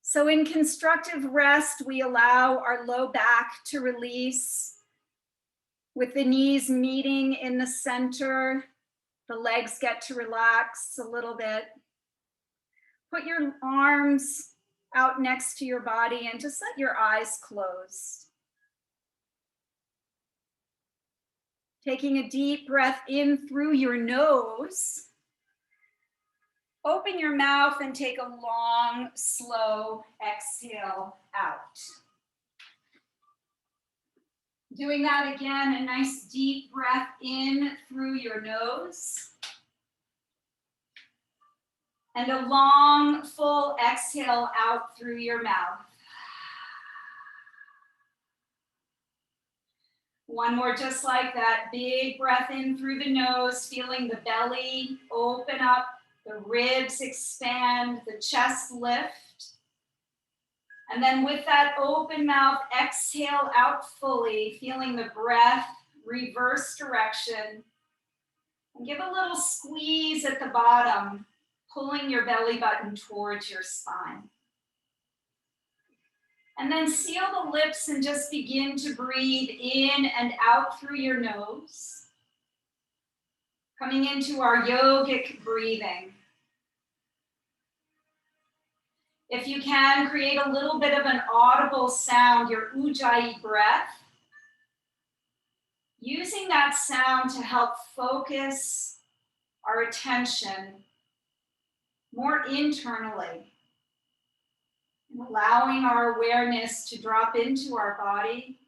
So in constructive rest, we allow our low back to release with the knees meeting in the center. The legs get to relax a little bit. Put your arms out next to your body and just let your eyes close. Taking a deep breath in through your nose. Open your mouth and take a long, slow exhale out. Doing that again, a nice deep breath in through your nose. And a long, full exhale out through your mouth. One more just like that. Big breath in through the nose, feeling the belly open up, the ribs expand, the chest lift. And then with that open mouth, exhale out fully, feeling the breath reverse direction. And give a little squeeze at the bottom, pulling your belly button towards your spine. And then seal the lips and just begin to breathe in and out through your nose. Coming into our yogic breathing. If you can, create a little bit of an audible sound, your ujjayi breath. Using that sound to help focus our attention more internally. And allowing our awareness to drop into our body.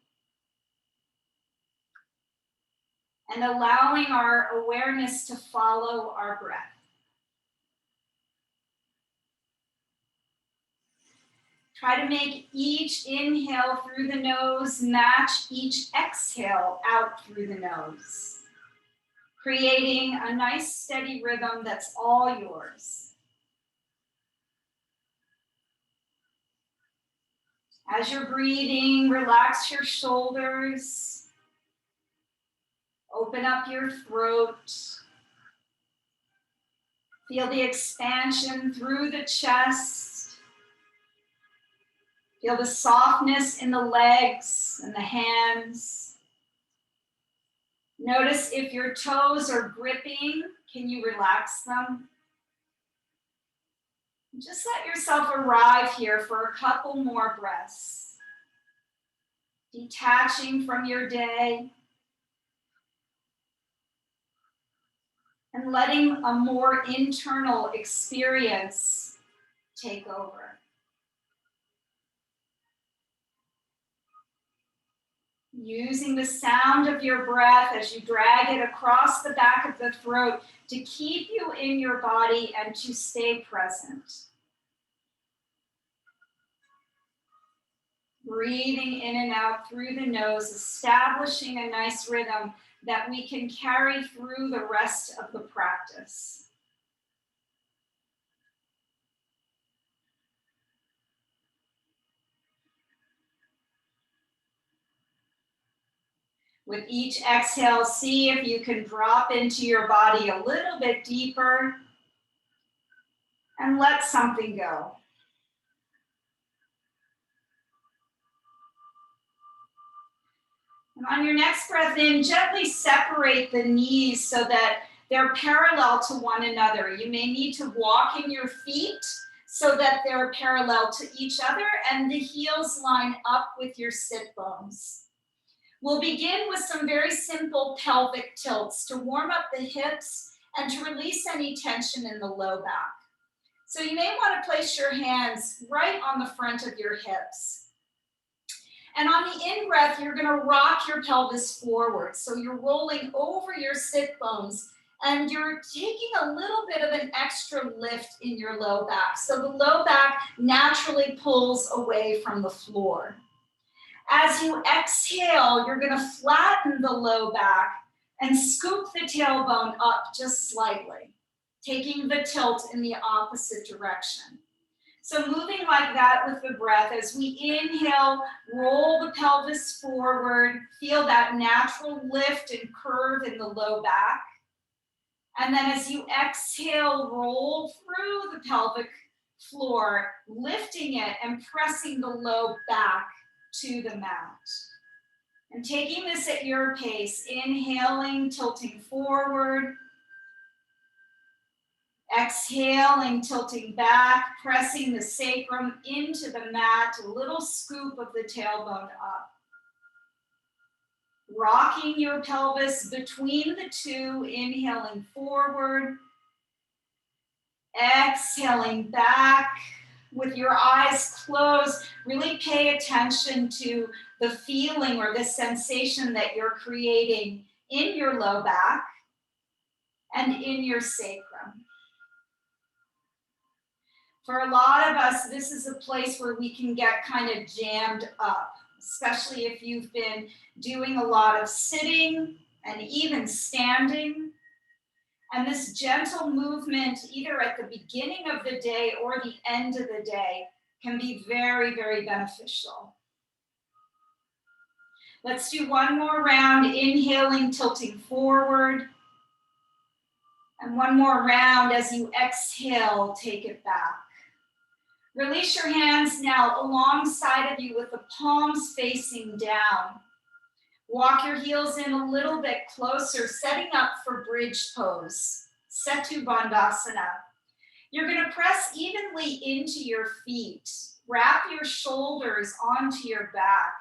And allowing our awareness to follow our breath. Try to make each inhale through the nose match each exhale out through the nose, creating a nice steady rhythm that's all yours. As you're breathing, relax your shoulders, open up your throat, feel the expansion through the chest. Feel the softness in the legs and the hands. Notice if your toes are gripping, can you relax them? Just let yourself arrive here for a couple more breaths. Detaching from your day. And letting a more internal experience take over. Using the sound of your breath as you drag it across the back of the throat to keep you in your body and to stay present. Breathing in and out through the nose, establishing a nice rhythm that we can carry through the rest of the practice. With each exhale, see if you can drop into your body a little bit deeper and let something go. And on your next breath in, gently separate the knees so that they're parallel to one another. You may need to walk in your feet so that they're parallel to each other and the heels line up with your sit bones. We'll begin with some very simple pelvic tilts to warm up the hips and to release any tension in the low back. So you may want to place your hands right on the front of your hips. And on the in-breath, you're going to rock your pelvis forward. So you're rolling over your sit bones and you're taking a little bit of an extra lift in your low back. So the low back naturally pulls away from the floor. As you exhale, you're going to flatten the low back and scoop the tailbone up just slightly, taking the tilt in the opposite direction. So moving like that with the breath, as we inhale, roll the pelvis forward, feel that natural lift and curve in the low back. And then as you exhale, roll through the pelvic floor, lifting it and pressing the low back to the mat. And taking this at your pace, inhaling, tilting forward. Exhaling, tilting back, pressing the sacrum into the mat, a little scoop of the tailbone up. Rocking your pelvis between the two, inhaling forward. Exhaling back with your eyes closed. Really pay attention to the feeling or the sensation that you're creating in your low back and in your sacrum. For a lot of us, this is a place where we can get kind of jammed up, especially if you've been doing a lot of sitting and even standing. And this gentle movement, either at the beginning of the day or the end of the day, can be very, very beneficial. Let's do one more round, inhaling, tilting forward. And one more round as you exhale, take it back. Release your hands now alongside of you with the palms facing down. Walk your heels in a little bit closer, setting up for bridge pose, Setu Bandhasana. You're going to press evenly into your feet. Wrap your shoulders onto your back.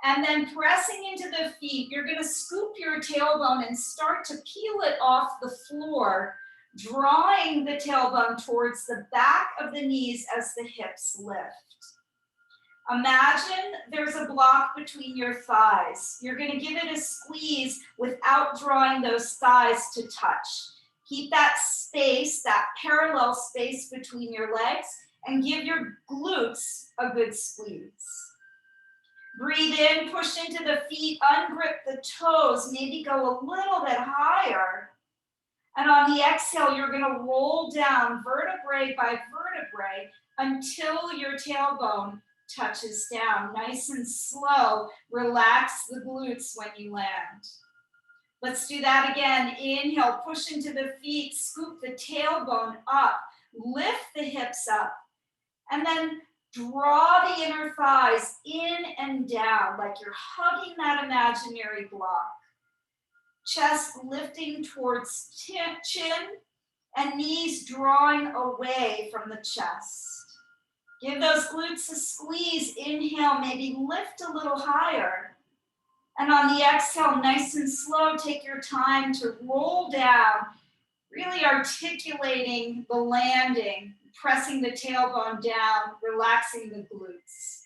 And then pressing into the feet, you're going to scoop your tailbone and start to peel it off the floor, drawing the tailbone towards the back of the knees as the hips lift. Imagine there's a block between your thighs. You're going to give it a squeeze without drawing those thighs to touch. Keep that space, that parallel space between your legs, and give your glutes a good squeeze. Breathe in, push into the feet, ungrip the toes, maybe go a little bit higher. And on the exhale, you're going to roll down vertebrae by vertebrae until your tailbone touches down. Nice and slow. Relax the glutes when you land. Let's do that again. Inhale, push into the feet, scoop the tailbone up, lift the hips up, and then draw the inner thighs in and down like you're hugging that imaginary block. Chest lifting towards chin and knees drawing away from the chest. Give those glutes a squeeze. Inhale, maybe lift a little higher. And on the exhale, nice and slow, take your time to roll down, really articulating the landing, pressing the tailbone down, relaxing the glutes.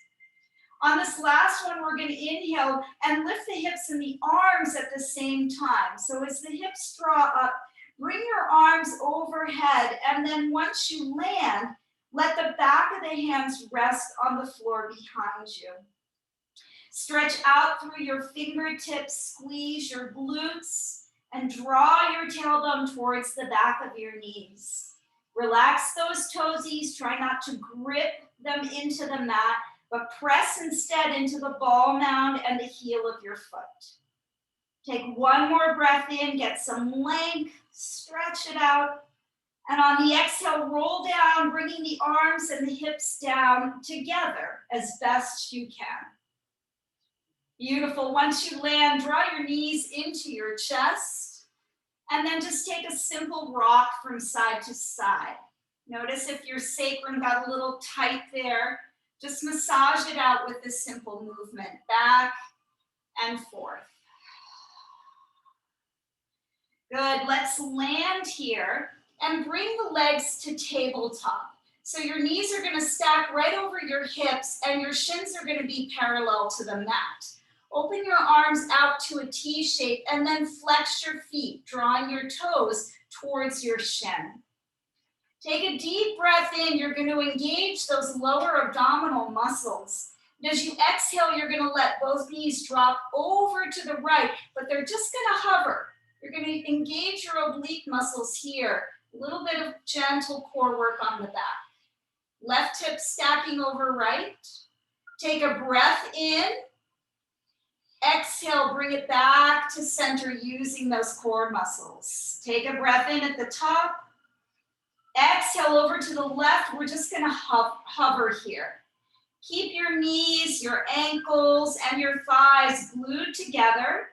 On this last one, we're going to inhale and lift the hips and the arms at the same time. So as the hips draw up, bring your arms overhead, and then once you land, let the back of the hands rest on the floor behind you. Stretch out through your fingertips, squeeze your glutes, and draw your tailbone towards the back of your knees. Relax those toesies, try not to grip them into the mat, but press instead into the ball mound and the heel of your foot. Take one more breath in, get some length, stretch it out. And on the exhale, roll down, bringing the arms and the hips down together as best you can. Beautiful. Once you land, draw your knees into your chest, and then just take a simple rock from side to side. Notice if your sacrum got a little tight there. Just massage it out with this simple movement, back and forth. Good. Let's land here and bring the legs to tabletop. So your knees are going to stack right over your hips and your shins are going to be parallel to the mat. Open your arms out to a T shape and then flex your feet, drawing your toes towards your shin. Take a deep breath in. You're going to engage those lower abdominal muscles. And as you exhale, you're going to let both knees drop over to the right, but they're just going to hover. You're going to engage your oblique muscles here. A little bit of gentle core work on the back. Left hip stacking over right. Take a breath in. Exhale, bring it back to center using those core muscles. Take a breath in at the top. Exhale over to the left. We're just gonna hover here. Keep your knees, your ankles, and your thighs glued together.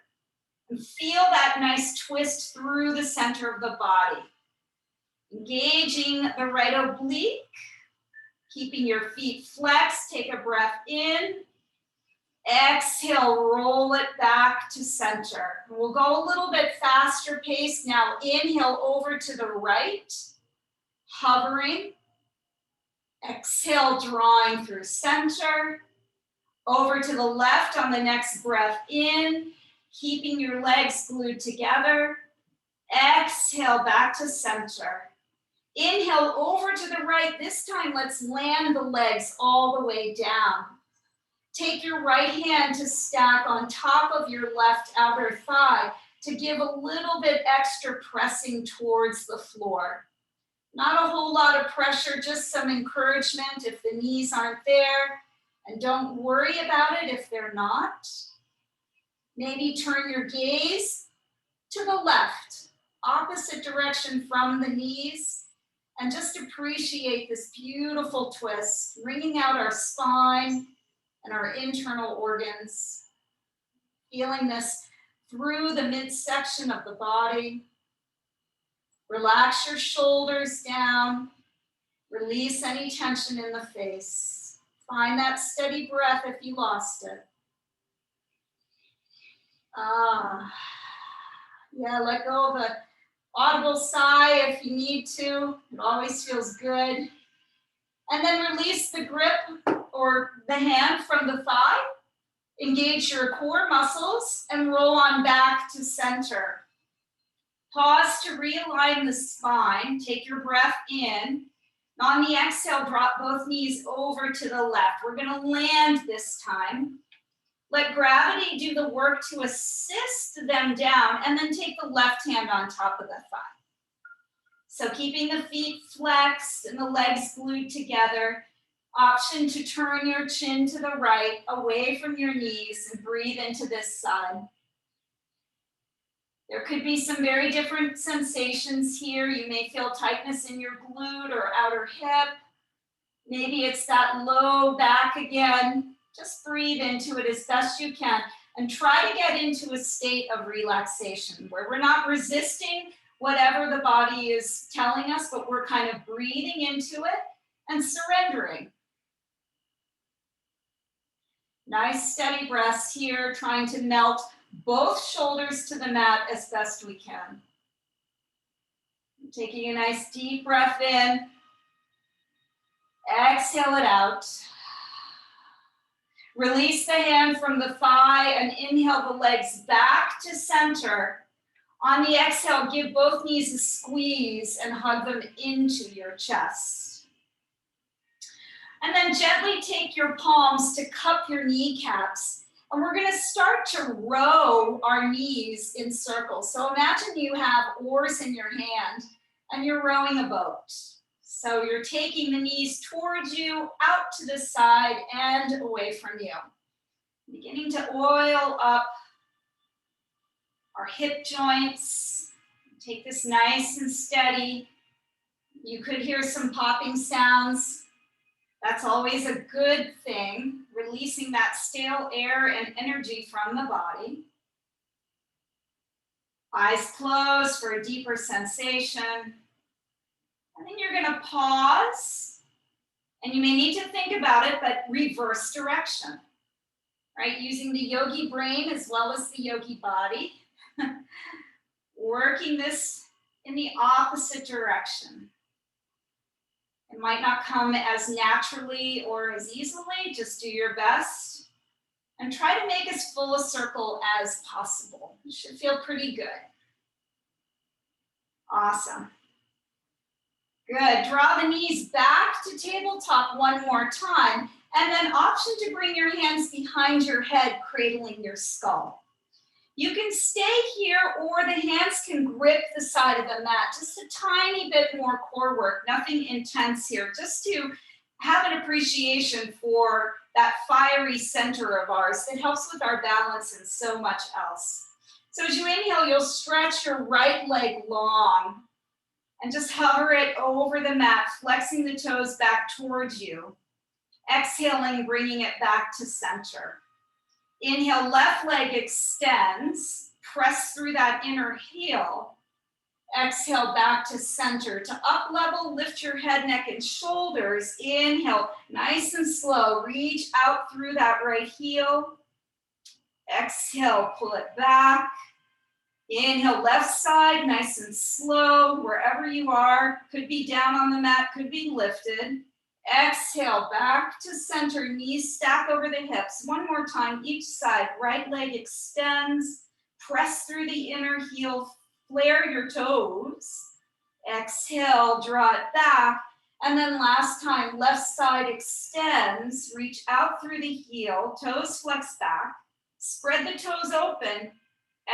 And feel that nice twist through the center of the body. Engaging the right oblique. Keeping your feet flexed. Take a breath in. Exhale, roll it back to center. We'll go a little bit faster pace now. Inhale over to the right. Hovering. Exhale, drawing through center. Over to the left on the next breath in, keeping your legs glued together. Exhale, back to center. Inhale over to the right. This time, let's land the legs all the way down. Take your right hand to stack on top of your left outer thigh to give a little bit extra pressing towards the floor. Not a whole lot of pressure, just some encouragement if the knees aren't there. And don't worry about it if they're not. Maybe turn your gaze to the left, opposite direction from the knees, and just appreciate this beautiful twist, wringing out our spine and our internal organs. Feeling this through the midsection of the body. Relax your shoulders down. Release any tension in the face. Find that steady breath if you lost it. Yeah, let go of an audible sigh if you need to. It always feels good. And then release the grip or the hand from the thigh. Engage your core muscles and roll on back to center. Pause to realign the spine. Take your breath in. On the exhale, drop both knees over to the left. We're going to land this time. Let gravity do the work to assist them down, and then take the left hand on top of the thigh. So keeping the feet flexed and the legs glued together. Option to turn your chin to the right, away from your knees, and breathe into this side. There could be some very different sensations here. You may feel tightness in your glute or outer hip. Maybe it's that low back again. Just breathe into it as best you can and try to get into a state of relaxation where we're not resisting whatever the body is telling us, but we're kind of breathing into it and surrendering. Nice steady breaths here, trying to melt both shoulders to the mat as best we can. Taking a nice deep breath in. Exhale it out. Release the hand from the thigh and inhale the legs back to center. On the exhale, give both knees a squeeze and hug them into your chest. And then gently take your palms to cup your kneecaps. And we're going to start to row our knees in circles. So imagine you have oars in your hand and you're rowing a boat. So you're taking the knees towards you, out to the side and away from you. Beginning to oil up our hip joints. Take this nice and steady. You could hear some popping sounds. That's always a good thing, releasing that stale air and energy from the body. Eyes closed for a deeper sensation. And then you're going to pause. And you may need to think about it, but reverse direction. Right? Using the yogi brain as well as the yogi body. Working this in the opposite direction. It might not come as naturally or as easily, just do your best. And try to make as full a circle as possible. You should feel pretty good. Awesome. Good, draw the knees back to tabletop one more time. And then option to bring your hands behind your head, cradling your skull. You can stay here or the hands can grip the side of the mat. Just a tiny bit more core work, nothing intense here. Just to have an appreciation for that fiery center of ours that helps with our balance and so much else. So as you inhale, you'll stretch your right leg long. And just hover it over the mat, flexing the toes back towards you. Exhaling, bringing it back to center. Inhale, left leg extends. Press through that inner heel. Exhale, back to center. To up level, lift your head, neck, and shoulders. Inhale, nice and slow. Reach out through that right heel. Exhale, pull it back. Inhale, left side, nice and slow, wherever you are. Could be down on the mat, could be lifted. Exhale, back to center, knees stack over the hips. One more time, each side. Right leg extends. Press through the inner heel, flare your toes. Exhale, draw it back. And then last time, left side extends. Reach out through the heel, toes flex back. Spread the toes open.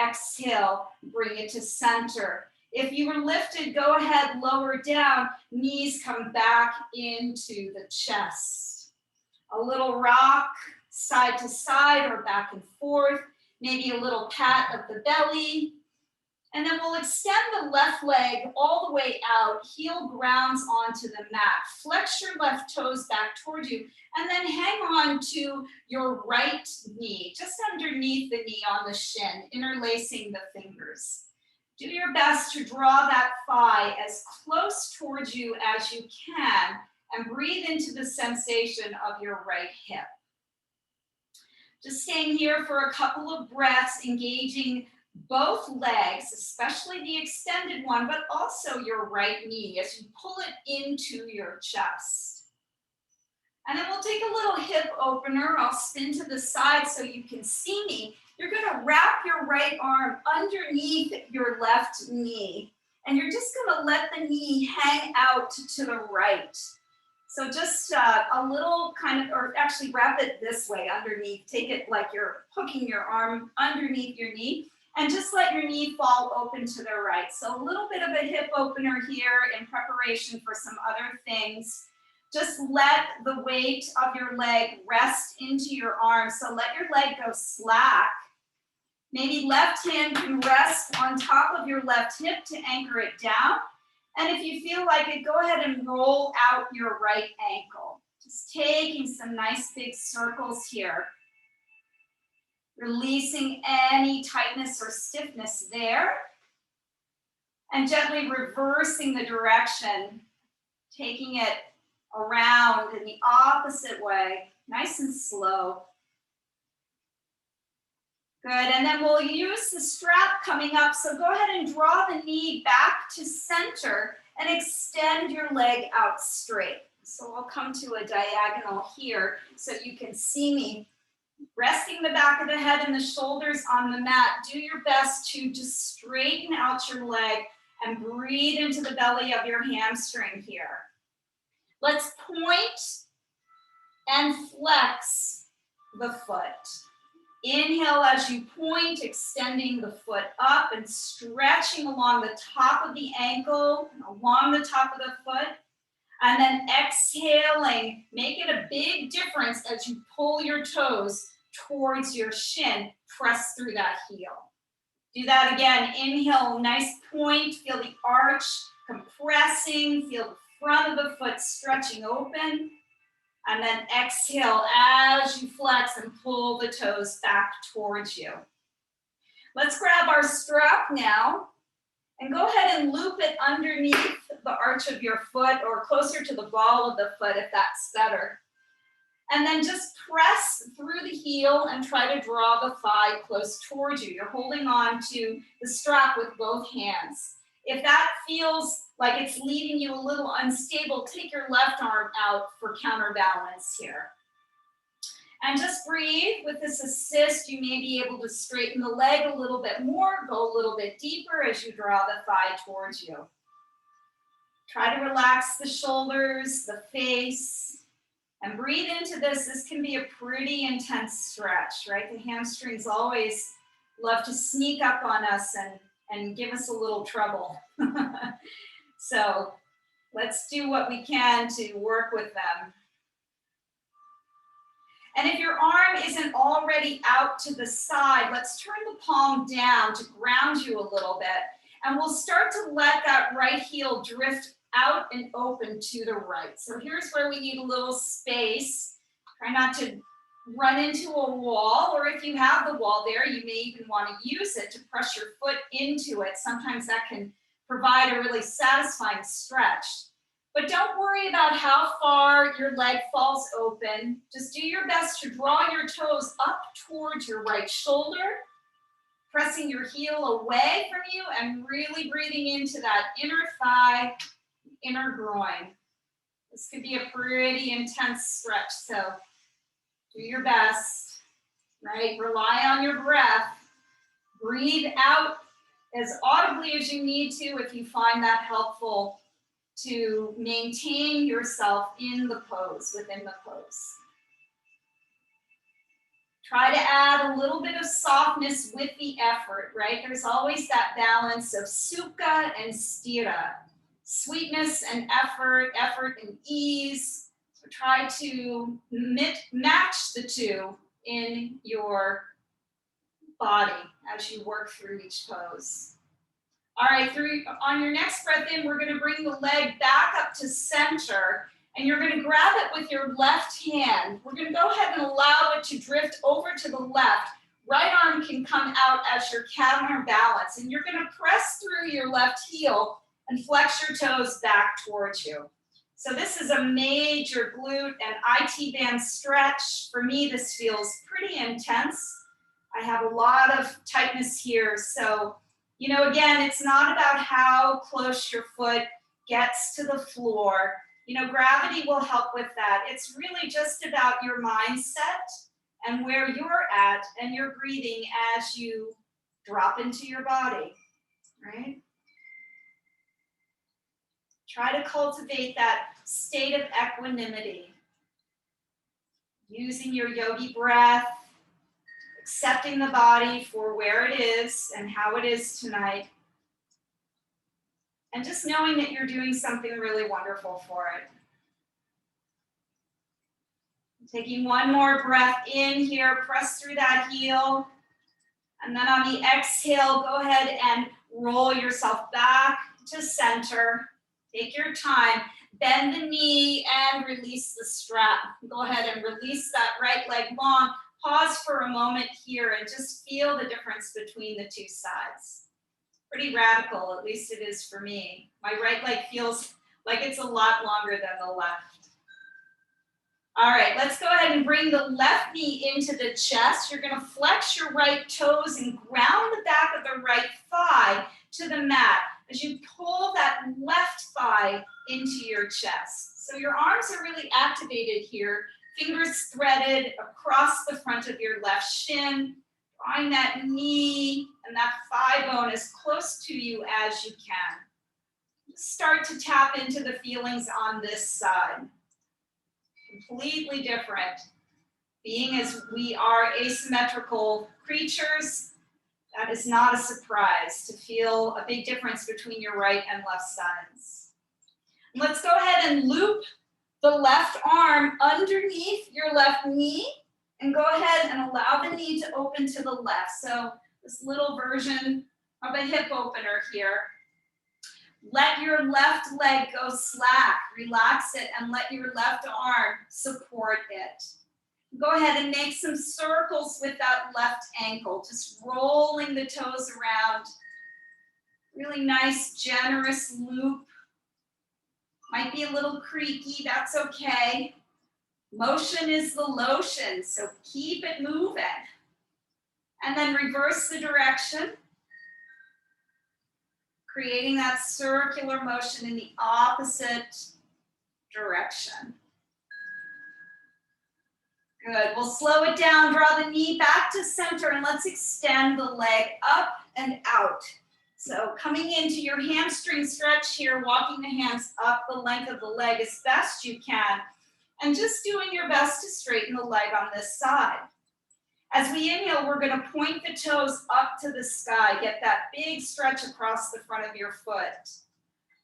Exhale, bring it to center. If you were lifted, go ahead, lower down. Knees come back into the chest. A little rock, side to side or back and forth. Maybe a little pat of the belly. And then we'll extend the left leg all the way out. Heel grounds onto the mat. Flex your left toes back toward you. And then hang on to your right knee, just underneath the knee on the shin, interlacing the fingers. Do your best to draw that thigh as close towards you as you can and breathe into the sensation of your right hip. Just staying here for a couple of breaths, engaging both legs, especially the extended one, but also your right knee as you pull it into your chest. And then we'll take a little hip opener. I'll spin to the side so you can see me. You're going to wrap your right arm underneath your left knee. And you're just going to let the knee hang out to the right. So just a little kind of, or actually wrap it this way underneath. Take it like you're hooking your arm underneath your knee. And just let your knee fall open to the right. So a little bit of a hip opener here in preparation for some other things. Just let the weight of your leg rest into your arm. So let your leg go slack. Maybe left hand can rest on top of your left hip to anchor it down. And if you feel like it, go ahead and roll out your right ankle. Just taking some nice big circles here. Releasing any tightness or stiffness there. And gently reversing the direction, taking it around in the opposite way, nice and slow. Good, and then we'll use the strap coming up. So go ahead and draw the knee back to center and extend your leg out straight. So I'll come to a diagonal here so you can see me. Resting the back of the head and the shoulders on the mat. Do your best to just straighten out your leg and breathe into the belly of your hamstring here. Let's point and flex the foot. Inhale as you point, extending the foot up and stretching along the top of the ankle, along the top of the foot. And then exhaling, make it a big difference as you pull your toes towards your shin, press through that heel. Do that again, inhale, nice point, feel the arch compressing, feel the front of the foot stretching open. And then exhale as you flex and pull the toes back towards you. Let's grab our strap now. And go ahead and loop it underneath the arch of your foot or closer to the ball of the foot if that's better. And then just press through the heel and try to draw the thigh close towards you. You're holding on to the strap with both hands. If that feels like it's leaving you a little unstable, take your left arm out for counterbalance here. And just breathe. With this assist, you may be able to straighten the leg a little bit more, go a little bit deeper as you draw the thigh towards you. Try to relax the shoulders, the face, and breathe into this. This can be a pretty intense stretch, right? The hamstrings always love to sneak up on us and give us a little trouble. So let's do what we can to work with them. And if your arm isn't already out to the side, let's turn the palm down to ground you a little bit. And we'll start to let that right heel drift out and open to the right. So here's where we need a little space. Try not to run into a wall, or if you have the wall there, you may even want to use it to press your foot into it. Sometimes that can provide a really satisfying stretch. But don't worry about how far your leg falls open. Just do your best to draw your toes up towards your right shoulder, pressing your heel away from you and really breathing into that inner thigh, inner groin. This could be a pretty intense stretch, so do your best, right? Rely on your breath. Breathe out as audibly as you need to if you find that helpful to maintain yourself in the pose, within the pose. Try to add a little bit of softness with the effort, right? There's always that balance of sukha and sthira. Sweetness and effort, effort and ease. So try to match the two in your body as you work through each pose. All right, on your next breath in, we're going to bring the leg back up to center, and you're going to grab it with your left hand. We're going to go ahead and allow it to drift over to the left. Right arm can come out as your counterbalance, and you're going to press through your left heel and flex your toes back towards you. So this is a major glute and IT band stretch. For me, this feels pretty intense. I have a lot of tightness here. So, you know, again, it's not about how close your foot gets to the floor. You know, gravity will help with that. It's really just about your mindset and where you're at and your breathing as you drop into your body, right? Try to cultivate that state of equanimity, using your yogi breath, accepting the body for where it is and how it is tonight, and just knowing that you're doing something really wonderful for it. Taking one more breath in here, press through that heel, and then on the exhale, go ahead and roll yourself back to center. Take your time, bend the knee and release the strap. Go ahead and release that right leg long. Pause for a moment here and just feel the difference between the two sides. Pretty radical, at least it is for me. My right leg feels like it's a lot longer than the left. All right, let's go ahead and bring the left knee into the chest. You're gonna flex your right toes and ground the back of the right thigh to the mat as you pull that left thigh into your chest. So your arms are really activated here, fingers threaded across the front of your left shin, drawing that knee and that thigh bone as close to you as you can. Start to tap into the feelings on this side. Completely different. Being as we are asymmetrical creatures, that is not a surprise to feel a big difference between your right and left sides. And let's go ahead and loop the left arm underneath your left knee and go ahead and allow the knee to open to the left. So this little version of a hip opener here. Let your left leg go slack, relax it, and let your left arm support it. Go ahead and make some circles with that left ankle, just rolling the toes around. Really nice, generous loop. Might be a little creaky, that's okay. Motion is the lotion, so keep it moving. And then reverse the direction, creating that circular motion in the opposite direction. Good, we'll slow it down, draw the knee back to center, and let's extend the leg up and out. So coming into your hamstring stretch here, walking the hands up the length of the leg as best you can, and just doing your best to straighten the leg on this side. As we inhale, we're going to point the toes up to the sky, get that big stretch across the front of your foot.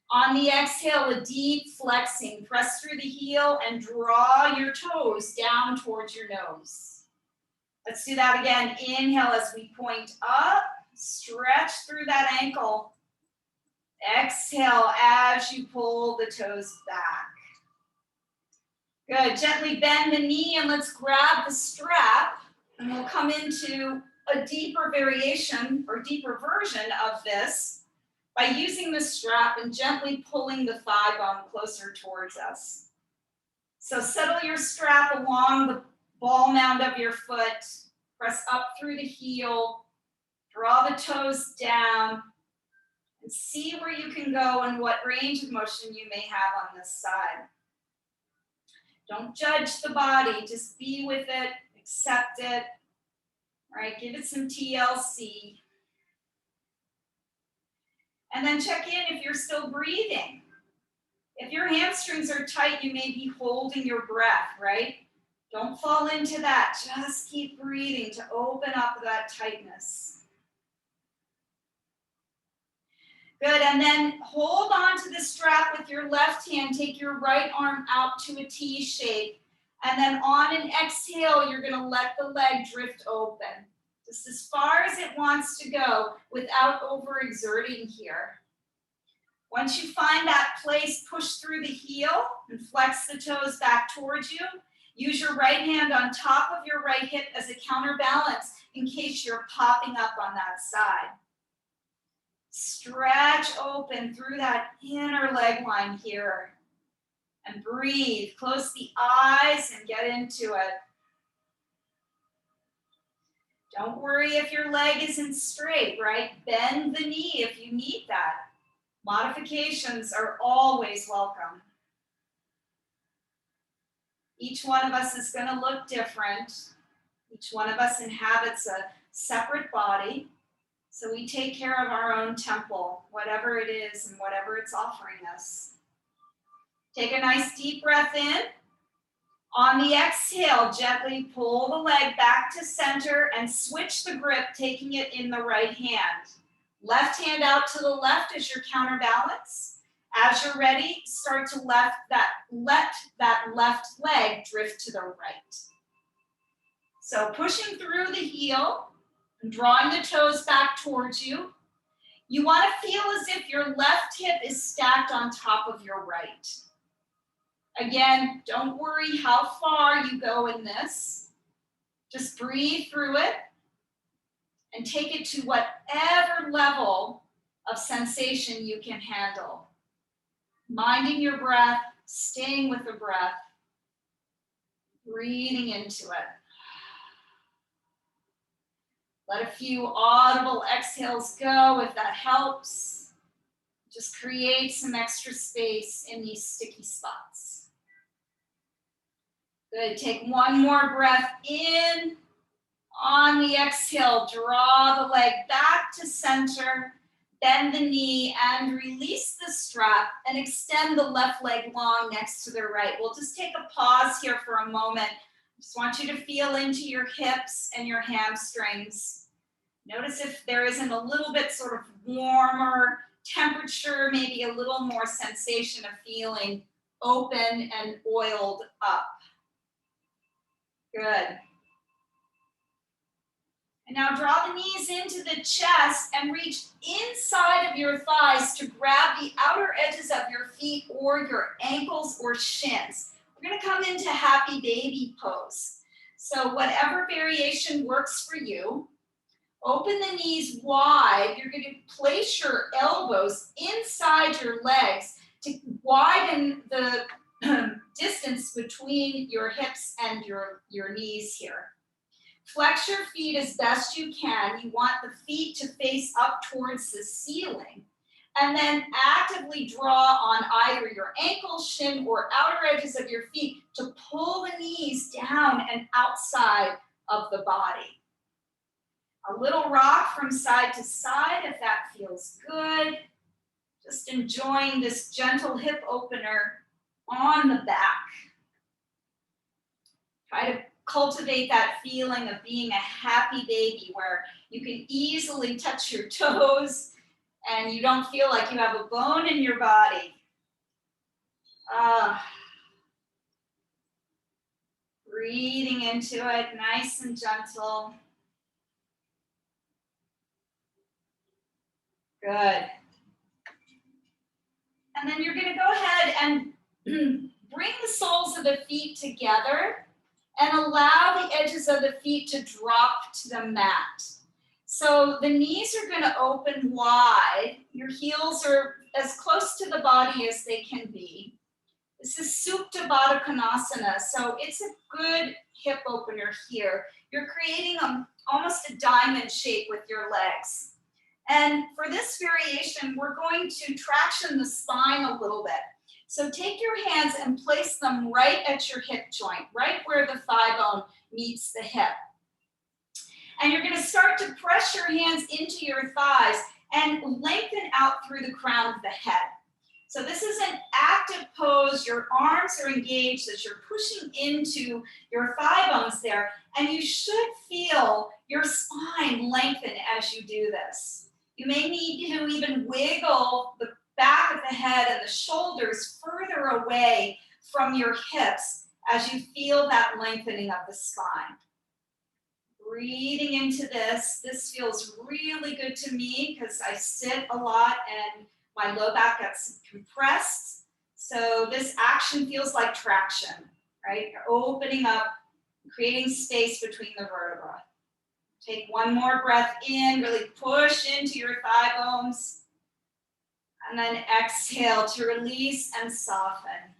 On the exhale, a deep flexing. Press through the heel and draw your toes down towards your nose. Let's do that again. Inhale as we point up, stretch through that ankle. Exhale as you pull the toes back. Good, gently bend the knee and let's grab the strap and we'll come into a deeper variation or deeper version of this by using the strap and gently pulling the thigh bone closer towards us. So settle your strap along the ball mound of your foot, press up through the heel, draw the toes down, and see where you can go and what range of motion you may have on this side. Don't judge the body, just be with it, accept it. All right, give it some TLC. And then check in if you're still breathing. If your hamstrings are tight, you may be holding your breath, right? Don't fall into that. Just keep breathing to open up that tightness. Good, and then hold on to the strap with your left hand. Take your right arm out to a T shape. And then on an exhale, you're gonna let the leg drift open. Just as far as it wants to go without overexerting here. Once you find that place, push through the heel and flex the toes back towards you. Use your right hand on top of your right hip as a counterbalance in case you're popping up on that side. Stretch open through that inner leg line here. And breathe. Close the eyes and get into it. Don't worry if your leg isn't straight, right? Bend the knee if you need that. Modifications are always welcome. Each one of us is going to look different. Each one of us inhabits a separate body. So we take care of our own temple, whatever it is and whatever it's offering us. Take a nice deep breath in. On the exhale, gently pull the leg back to center and switch the grip, taking it in the right hand. Left hand out to the left as your counterbalance. As you're ready, start to let that left leg drift to the right. So pushing through the heel and drawing the toes back towards you. You want to feel as if your left hip is stacked on top of your right. Again, don't worry how far you go in this. Just breathe through it and take it to whatever level of sensation you can handle. Minding your breath, staying with the breath, breathing into it. Let a few audible exhales go if that helps. Just create some extra space in these sticky spots. Good, take one more breath in. On the exhale, draw the leg back to center, bend the knee and release the strap and extend the left leg long next to the right. We'll just take a pause here for a moment. Just want you to feel into your hips and your hamstrings. Notice if there isn't a little bit sort of warmer temperature, maybe a little more sensation of feeling open and oiled up. Good. And now draw the knees into the chest and reach inside of your thighs to grab the outer edges of your feet or your ankles or shins. We're going to come into happy baby pose. So whatever variation works for you, open the knees wide. You're going to place your elbows inside your legs to widen the distance between your hips and your knees here. Flex your feet as best you can. You want the feet to face up towards the ceiling. And then actively draw on either your ankle, shin, or outer edges of your feet to pull the knees down and outside of the body. A little rock from side to side if that feels good. Just enjoying this gentle hip opener on the back. Try to cultivate that feeling of being a happy baby where you can easily touch your toes and you don't feel like you have a bone in your body. Breathing into it, nice and gentle. Good. And then you're going to go ahead and bring the soles of the feet together and allow the edges of the feet to drop to the mat. So the knees are going to open wide. Your heels are as close to the body as they can be. This is Supta Bodhikanasana, so it's a good hip opener here. You're creating almost a diamond shape with your legs. And for this variation, we're going to traction the spine a little bit. So take your hands and place them right at your hip joint, right where the thigh bone meets the hip. And you're going to start to press your hands into your thighs and lengthen out through the crown of the head. So this is an active pose. Your arms are engaged as you're pushing into your thigh bones there. And you should feel your spine lengthen as you do this. You may need to even wiggle the back of the head and the shoulders further away from your hips as you feel that lengthening of the spine. Breathing into this. This feels really good to me because I sit a lot and my low back gets compressed. So this action feels like traction, right? You're opening up, creating space between the vertebrae. Take one more breath in, really push into your thigh bones. And then exhale to release and soften.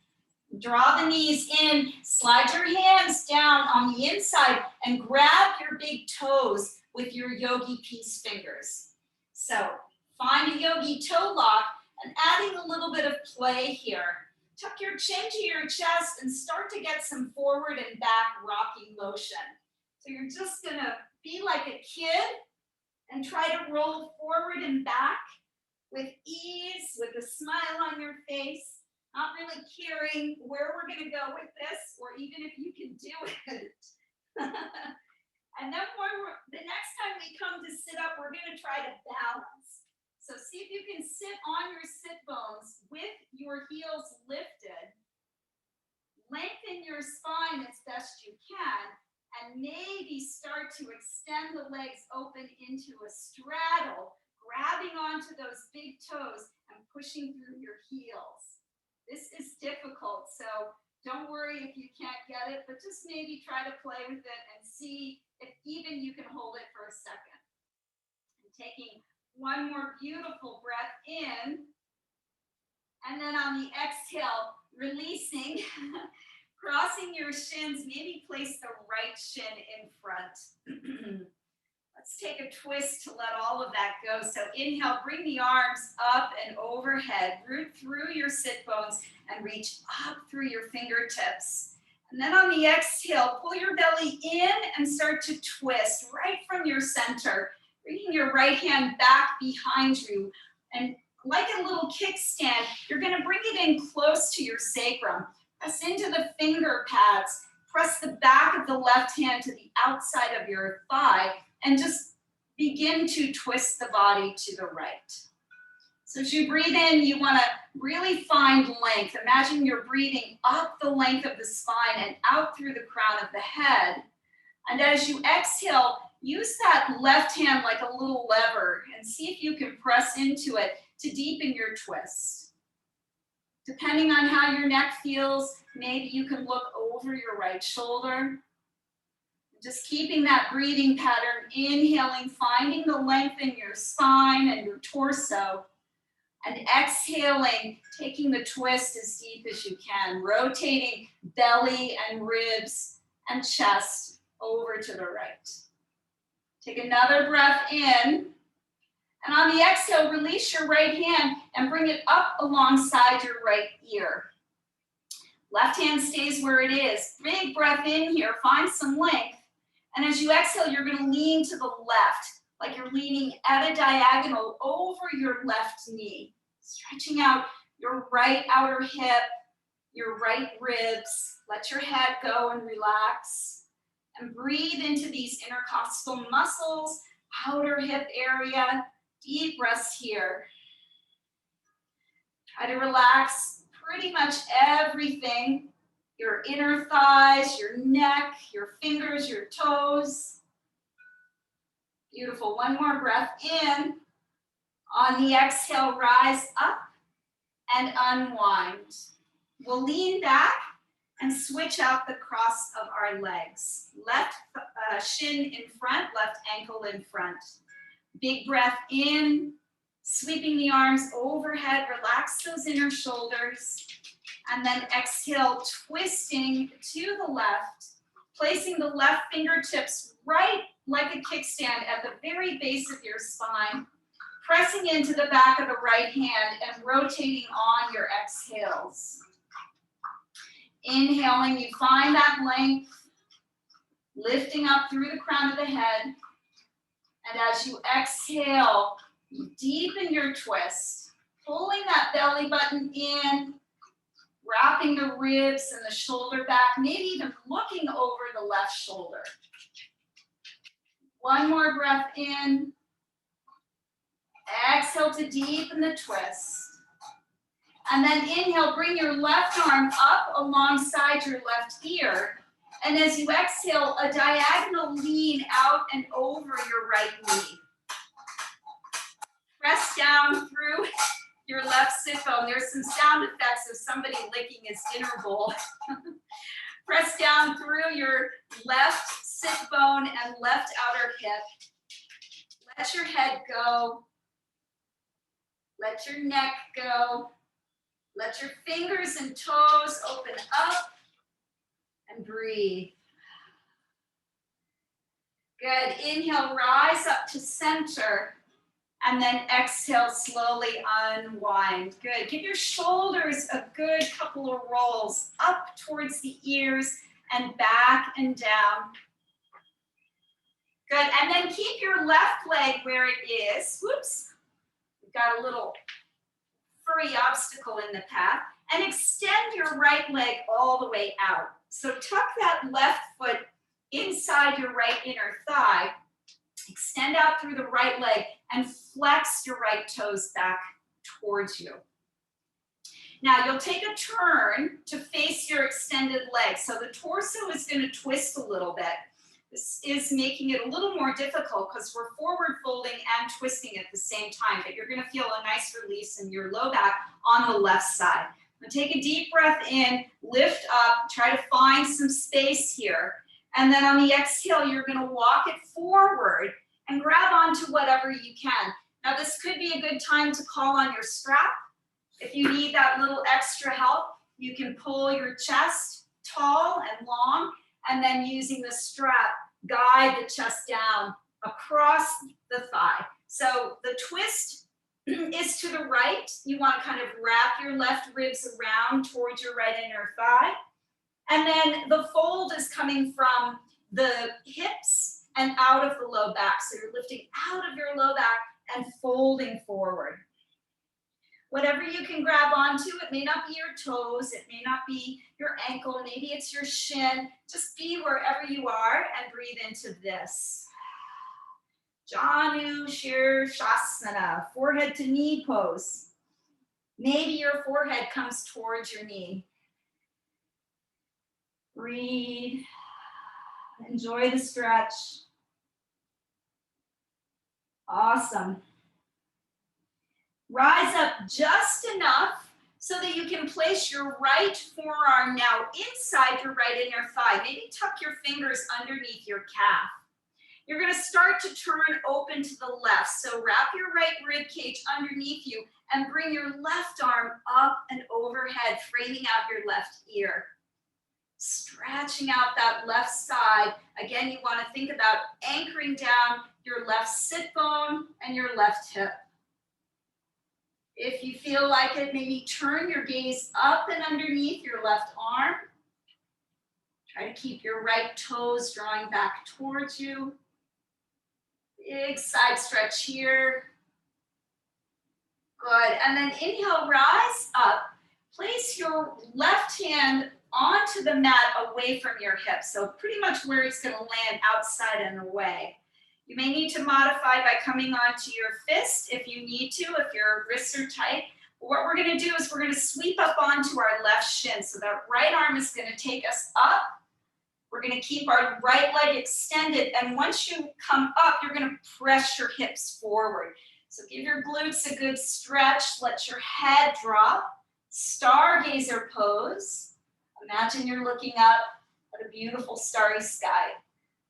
Draw the knees in, slide your hands down on the inside and grab your big toes with your yogi peace fingers. So find a yogi toe lock and adding a little bit of play here. Tuck your chin to your chest and start to get some forward and back rocking motion. So you're just gonna be like a kid and try to roll forward and back with ease, with a smile on your face, not really caring where we're gonna go with this or even if you can do it. And then the next time we come to sit up, we're gonna try to balance. So see if you can sit on your sit bones with your heels lifted. Lengthen your spine as best you can, and maybe start to extend the legs open into a straddle, grabbing onto those big toes and pushing through your heels. This is difficult, so don't worry if you can't get it, but just maybe try to play with it and see if even you can hold it for a second. And taking one more beautiful breath in, and then on the exhale, releasing, crossing your shins, maybe place the right shin in front. Let's take a twist to let all of that go. So inhale, bring the arms up and overhead, root through your sit bones and reach up through your fingertips. And then on the exhale, pull your belly in and start to twist right from your center, bringing your right hand back behind you. And like a little kickstand, you're gonna bring it in close to your sacrum. Press into the finger pads, press the back of the left hand to the outside of your thigh, and just begin to twist the body to the right. So as you breathe in, you want to really find length. Imagine you're breathing up the length of the spine and out through the crown of the head. And as you exhale, use that left hand like a little lever and see if you can press into it to deepen your twist. Depending on how your neck feels, maybe you can look over your right shoulder. Just keeping that breathing pattern, inhaling, finding the length in your spine and your torso, and exhaling, taking the twist as deep as you can, rotating belly and ribs and chest over to the right. Take another breath in, and on the exhale, release your right hand and bring it up alongside your right ear. Left hand stays where it is. Big breath in here, find some length. And as you exhale, you're going to lean to the left, like you're leaning at a diagonal over your left knee, stretching out your right outer hip, your right ribs. Let your head go and relax. And breathe into these intercostal muscles, outer hip area. Deep breaths here. Try to relax pretty much everything. Your inner thighs, your neck, your fingers, your toes. Beautiful. One more breath in. On the exhale, rise up. and unwind. We'll lean back and switch out the cross of our legs. Left shin in front, left ankle in front. Big breath in, sweeping the arms overhead, relax those inner shoulders. And then exhale, twisting to the left, placing the left fingertips right like a kickstand at the very base of your spine, pressing into the back of the right hand and rotating on your exhales. Inhaling, you find that length, lifting up through the crown of the head. And as you exhale, you deepen your twist, pulling that belly button in, wrapping the ribs and the shoulder back, maybe even looking over the left shoulder. One more breath in. Exhale to deepen the twist. And then inhale, bring your left arm up alongside your left ear. And as you exhale, a diagonal lean out and over your right knee. Press down through your left sit bone. There's some sound effects of somebody licking his dinner bowl. Press down through your left sit bone and left outer hip. Let your head go. Let your neck go. Let your fingers and toes open up and breathe. Good. Inhale, rise up to center. And then exhale, slowly unwind. Good. Give your shoulders a good couple of rolls up towards the ears and back and down. Good. And then keep your left leg where it is. Whoops. We've got a little furry obstacle in the path. And extend your right leg all the way out. So tuck that left foot inside your right inner thigh. Extend out through the right leg and flex your right toes back towards you. Now you'll take a turn to face your extended leg. So the torso is going to twist a little bit. This is making it a little more difficult because we're forward folding and twisting at the same time, but you're going to feel a nice release in your low back on the left side. Now take a deep breath in, lift up, try to find some space here. And then on the exhale, you're going to walk it forward and grab onto whatever you can. Now this could be a good time to call on your strap. If you need that little extra help, you can pull your chest tall and long, and then using the strap, guide the chest down across the thigh. So the twist is to the right. You want to kind of wrap your left ribs around towards your right inner thigh. And then the fold is coming from the hips and out of the low back. So you're lifting out of your low back and folding forward. Whatever you can grab onto, it may not be your toes, it may not be your ankle, maybe it's your shin. Just be wherever you are and breathe into this. Janu Shavasana, forehead to knee pose. Maybe your forehead comes towards your knee. Breathe. Enjoy the stretch. Awesome. Rise up just enough so that you can place your right forearm now inside your right inner thigh. Maybe tuck your fingers underneath your calf. You're going to start to turn open to the left. So wrap your right rib cage underneath you and bring your left arm up and overhead, framing out your left ear. Stretching out that left side. Again, you want to think about anchoring down your left sit bone and your left hip. If you feel like it, maybe turn your gaze up and underneath your left arm. Try to keep your right toes drawing back towards you. Big side stretch here. Good. And then inhale, rise up. Place your left hand onto the mat away from your hips. So pretty much where it's going to land, outside and away. You may need to modify by coming onto your fist if you need to, if your wrists are tight. But what we're going to do is we're going to sweep up onto our left shin. So that right arm is going to take us up. We're going to keep our right leg extended. And once you come up, you're going to press your hips forward. So give your glutes a good stretch. Let your head drop. Stargazer pose. Imagine you're looking up at a beautiful starry sky.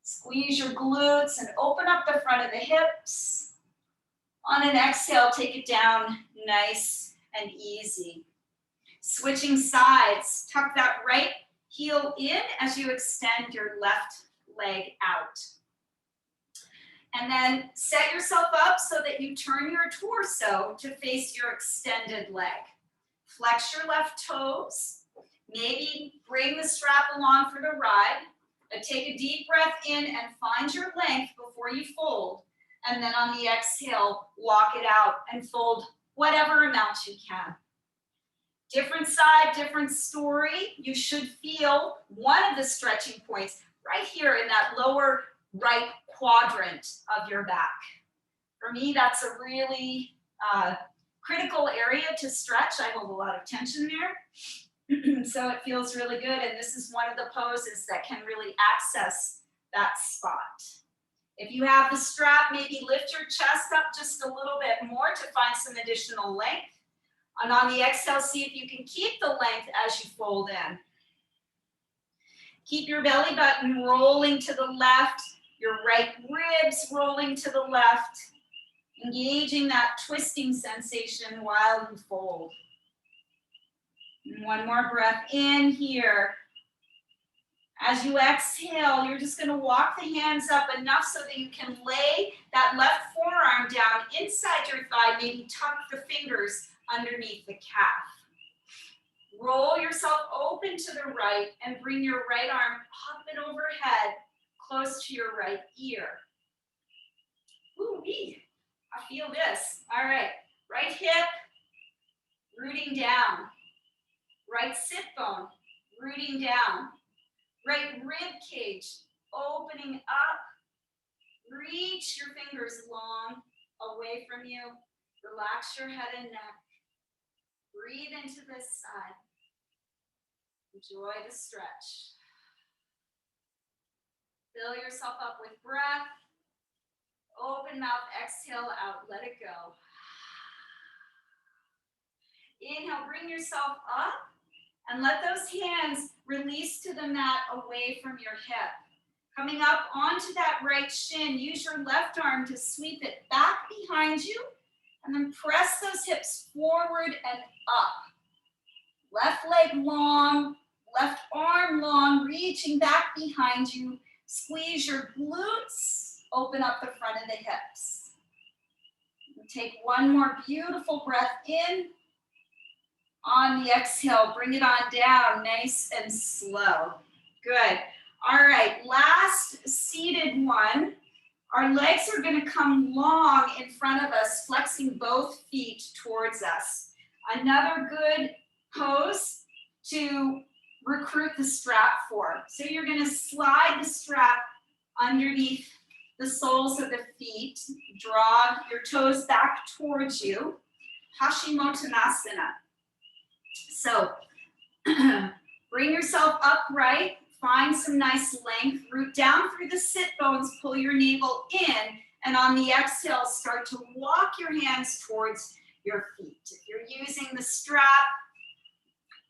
Squeeze your glutes and open up the front of the hips. On an exhale, take it down nice and easy. Switching sides, tuck that right heel in as you extend your left leg out. And then set yourself up so that you turn your torso to face your extended leg. Flex your left toes. Maybe bring the strap along for the ride. Take a deep breath in and find your length before you fold. And then on the exhale, walk it out and fold whatever amount you can. Different side, different story. You should feel one of the stretching points right here in that lower right quadrant of your back. For me, that's a really critical area to stretch. I hold a lot of tension there. So it feels really good. And this is one of the poses that can really access that spot. If you have the strap, maybe lift your chest up just a little bit more to find some additional length. And on the exhale, see if you can keep the length as you fold in. Keep your belly button rolling to the left, your right ribs rolling to the left, engaging that twisting sensation while you fold. And one more breath in here. As you exhale, you're just going to walk the hands up enough so that you can lay that left forearm down inside your thigh, maybe tuck the fingers underneath the calf. Roll yourself open to the right and bring your right arm up and overhead, close to your right ear. Ooh-wee, I feel this. All right, right hip, rooting down. Right sit bone, rooting down. Right rib cage, opening up. Reach your fingers long away from you. Relax your head and neck. Breathe into this side. Enjoy the stretch. Fill yourself up with breath. Open mouth, exhale out, let it go. Inhale, bring yourself up. And let those hands release to the mat away from your hip. Coming up onto that right shin, use your left arm to sweep it back behind you, and then press those hips forward and up. Left leg long, left arm long, reaching back behind you. Squeeze your glutes, open up the front of the hips. And take one more beautiful breath in. On the exhale, bring it on down, nice and slow. Good. All right, last seated one. Our legs are going to come long in front of us, flexing both feet towards us. Another good pose to recruit the strap for. So you're going to slide the strap underneath the soles of the feet. Draw your toes back towards you. Bodhikanasana. So bring yourself upright, find some nice length, root down through the sit bones, pull your navel in, and on the exhale, start to walk your hands towards your feet. If you're using the strap,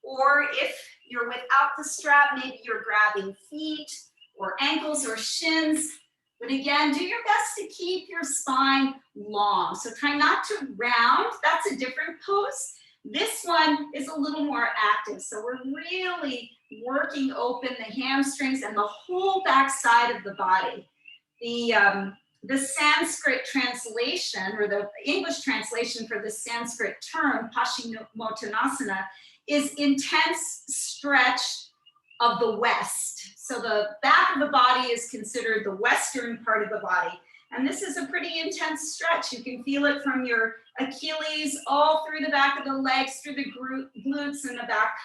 or if you're without the strap, maybe you're grabbing feet or ankles or shins. But again, do your best to keep your spine long. So try not to round, that's a different pose. This one is a little more active. So we're really working open the hamstrings and the whole back side of the body. The Sanskrit translation, or the English translation for the Sanskrit term, Bodhikanasana, is intense stretch of the west. So the back of the body is considered the western part of the body. And this is a pretty intense stretch. You can feel it from your Achilles all through the back of the legs, through the glutes and the back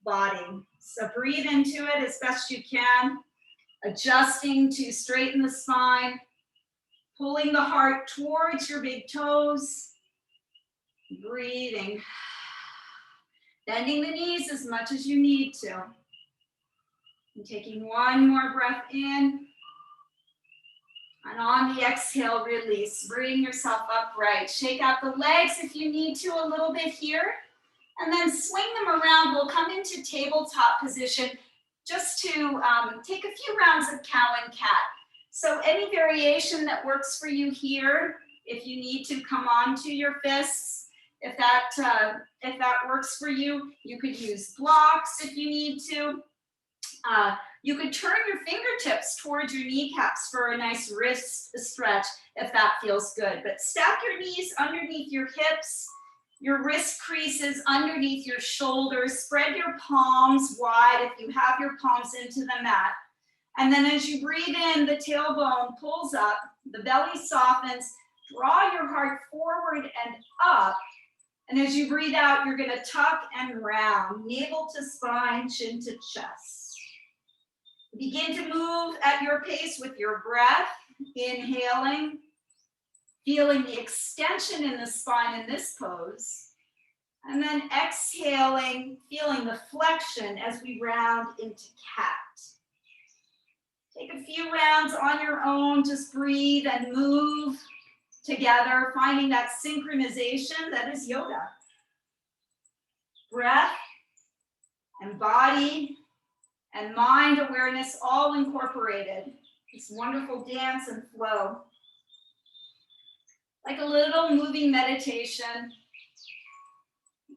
body. So breathe into it as best you can, adjusting to straighten the spine, pulling the heart towards your big toes, breathing, bending the knees as much as you need to. And taking one more breath in. And on the exhale, release. Bring yourself upright. Shake out the legs if you need to a little bit here. And then swing them around. We'll come into tabletop position just to take a few rounds of cow and cat. So any variation that works for you here, if you need to come onto your fists, if that works for you, you could use blocks if you need to. You could turn your fingertips towards your kneecaps for a nice wrist stretch if that feels good. But stack your knees underneath your hips, your wrist creases underneath your shoulders. Spread your palms wide if you have your palms into the mat. And then as you breathe in, the tailbone pulls up, the belly softens, draw your heart forward and up. And as you breathe out, you're gonna tuck and round, navel to spine, chin to chest. Begin to move at your pace with your breath, inhaling, feeling the extension in the spine in this pose. And then exhaling, feeling the flexion as we round into cat. Take a few rounds on your own, just breathe and move together, finding that synchronization that is yoga. Breath and body and mind awareness all incorporated. This wonderful dance and flow. Like a little moving meditation.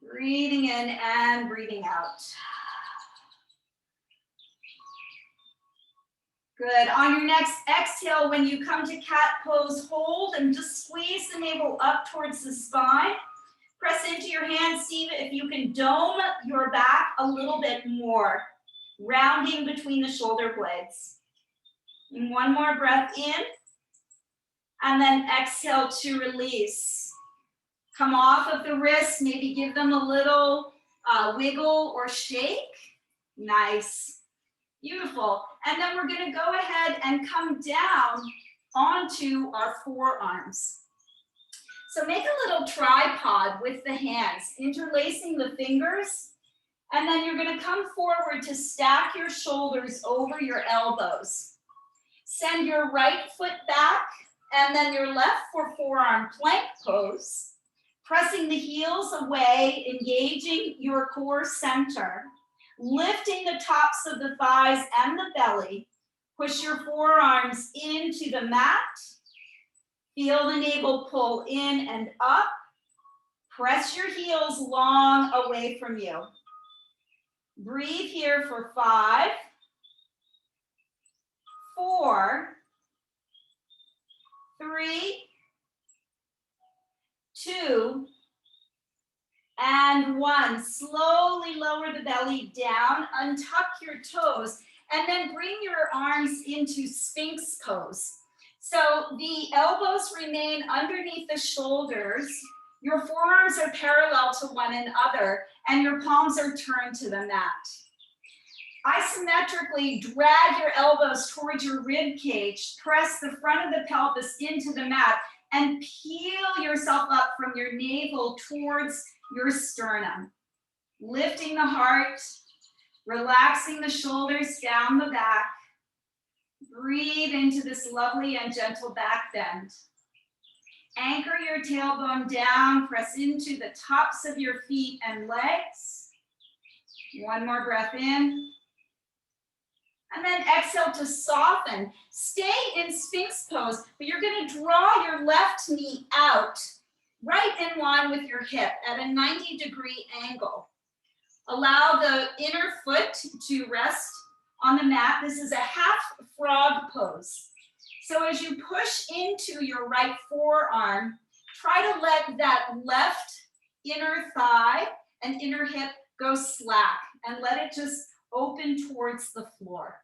Breathing in and breathing out. Good. On your next exhale, when you come to cat pose, hold and just squeeze the navel up towards the spine. Press into your hands, see if you can dome your back a little bit more, rounding between the shoulder blades. And one more breath in, and then exhale to release. Come off of the wrists, maybe give them a little wiggle or shake. Nice. Beautiful. And then we're going to go ahead and come down onto our forearms. So make a little tripod with the hands, interlacing the fingers. And then you're going to come forward to stack your shoulders over your elbows. Send your right foot back and then your left for forearm plank pose. Pressing the heels away, engaging your core center. Lifting the tops of the thighs and the belly. Push your forearms into the mat. Feel the navel pull in and up. Press your heels long away from you. Breathe here for 5, 4, 3, 2, and 1. Slowly lower the belly down, untuck your toes, and then bring your arms into Sphinx pose. So the elbows remain underneath the shoulders. Your forearms are parallel to one another, and your palms are turned to the mat. Isometrically drag your elbows towards your rib cage, press the front of the pelvis into the mat, and peel yourself up from your navel towards your sternum. Lifting the heart, relaxing the shoulders down the back. Breathe into this lovely and gentle back bend. Anchor your tailbone down, press into the tops of your feet and legs. One more breath in. And then exhale to soften. Stay in Sphinx pose, but you're going to draw your left knee out, right in line with your hip at a 90-degree angle. Allow the inner foot to rest on the mat. This is a half frog pose. So as you push into your right forearm, try to let that left inner thigh and inner hip go slack and let it just open towards the floor.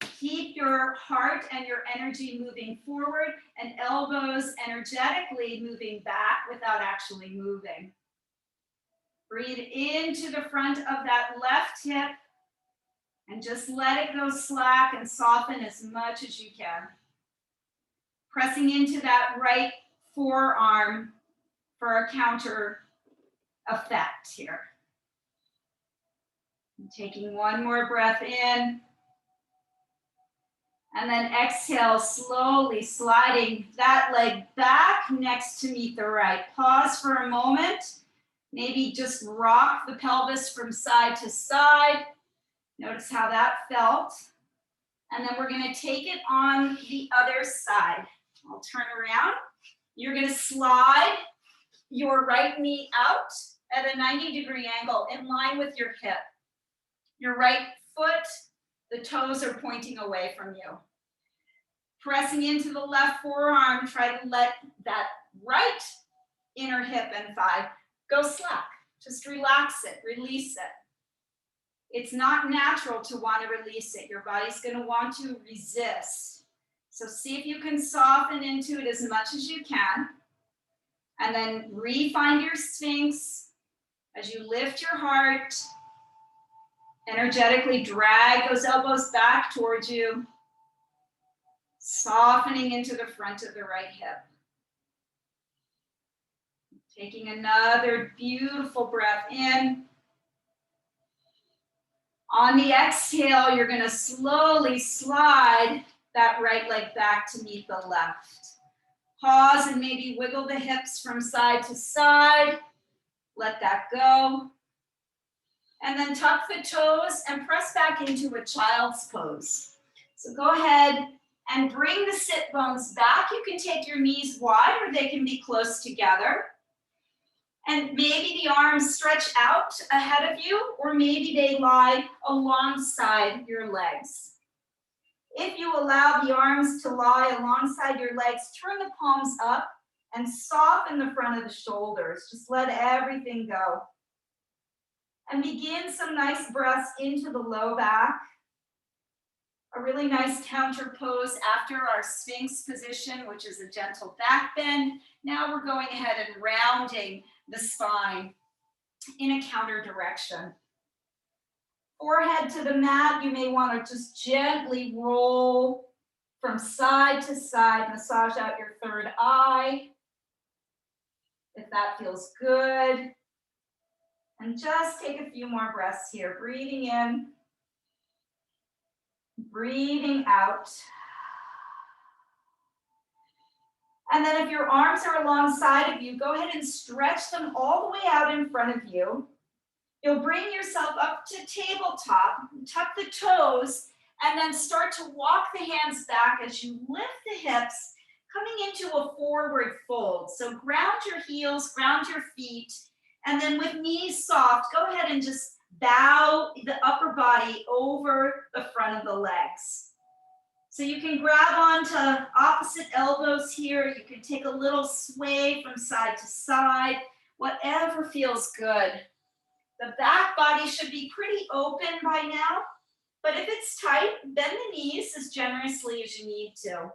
Keep your heart and your energy moving forward and elbows energetically moving back without actually moving. Breathe into the front of that left hip and just let it go slack and soften as much as you can. Pressing into that right forearm for a counter effect here. And taking one more breath in. And then exhale, slowly sliding that leg back next to meet the right. Pause for a moment. Maybe just rock the pelvis from side to side. Notice how that felt. And then we're going to take it on the other side. I'll turn around. You're going to slide your right knee out at a 90-degree angle in line with your hip. Your right foot, the toes are pointing away from you. Pressing into the left forearm, try to let that right inner hip and thigh go slack. Just relax it, release it. It's not natural to want to release it. Your body's going to want to resist. So see if you can soften into it as much as you can. And then re-find your Sphinx as you lift your heart. Energetically drag those elbows back towards you. Softening into the front of the right hip. Taking another beautiful breath in. On the exhale, you're going to slowly slide that right leg back to meet the left. Pause and maybe wiggle the hips from side to side. Let that go. And then tuck the toes and press back into a child's pose. So go ahead and bring the sit bones back. You can take your knees wide or they can be close together. And maybe the arms stretch out ahead of you, or maybe they lie alongside your legs. If you allow the arms to lie alongside your legs, turn the palms up and soften the front of the shoulders. Just let everything go. And begin some nice breaths into the low back. A really nice counter pose after our Sphinx position, which is a gentle back bend. Now we're going ahead and rounding the spine in a counter direction. Forehead to the mat, you may want to just gently roll from side to side, massage out your third eye, if that feels good. And just take a few more breaths here, breathing in, breathing out. And then if your arms are alongside of you, go ahead and stretch them all the way out in front of you. You'll bring yourself up to tabletop, tuck the toes, and then start to walk the hands back as you lift the hips, coming into a forward fold. So ground your heels, ground your feet, and then with knees soft, go ahead and just bow the upper body over the front of the legs. So you can grab onto opposite elbows here. You can take a little sway from side to side, whatever feels good. The back body should be pretty open by now, but if it's tight, bend the knees as generously as you need to.